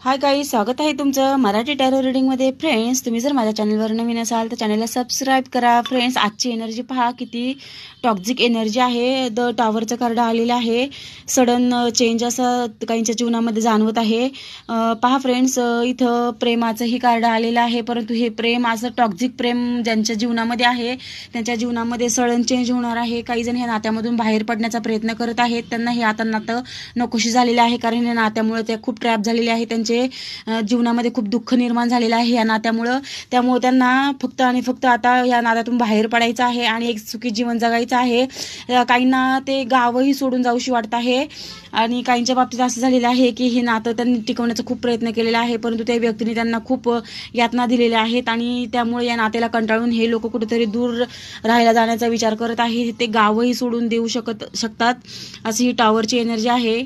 Hi guys, स्वागत आहे तुमचं मराठी टॅरो रीडिंगमध्ये. फ्रेंड्स, तुम्ही जर माझ्या चॅनलवर नवीन असाल तर चॅनलला सबस्क्राईब करा. फ्रेंड्स, आजची एनर्जी पहा, किती टॉक्झिक एनर्जी आहे. द टॉवरचं कार्ड आलेलं आहे. सडन चेंज असं काहींच्या जीवनामध्ये जाणवत आहे. पहा फ्रेंड्स, इथं प्रेमाचंही कार्ड आलेलं आहे, परंतु हे प्रेम असं टॉक्झिक प्रेम ज्यांच्या जीवनामध्ये आहे त्यांच्या जीवनामध्ये सडन चेंज होणार आहे. काही जण ह्या नात्यामधून बाहेर पडण्याचा प्रयत्न करत आहेत. त्यांना हे आता नातं नकोशी झालेलं आहे, कारण या नात्यामुळे ते खूप ट्रॅप झालेले आहे. त्यांचे जीवनामध्ये खूप दुःख निर्माण झालेलं आहे या नात्यामुळं. त्यामुळे त्यांना फक्त आणि फक्त आता या नात्यातून बाहेर पडायचं आहे आणि एक सुखी जीवन जगायचं आहे. काहींना ते गावही सोडून जाऊशी वाटत आहे आणि काहींच्या बाबतीत असं झालेलं आहे की हे नातं त्यांनी टिकवण्याचा खूप प्रयत्न केलेला आहे, परंतु त्या व्यक्तीने त्यांना खूप यातना दिलेल्या आहेत आणि त्यामुळे या नात्याला कंटाळून हे लोक कुठेतरी दूर राहायला जाण्याचा विचार करत आहे. ते गावही सोडून देऊ शकतात, अशी ही टॉवरची एनर्जी आहे.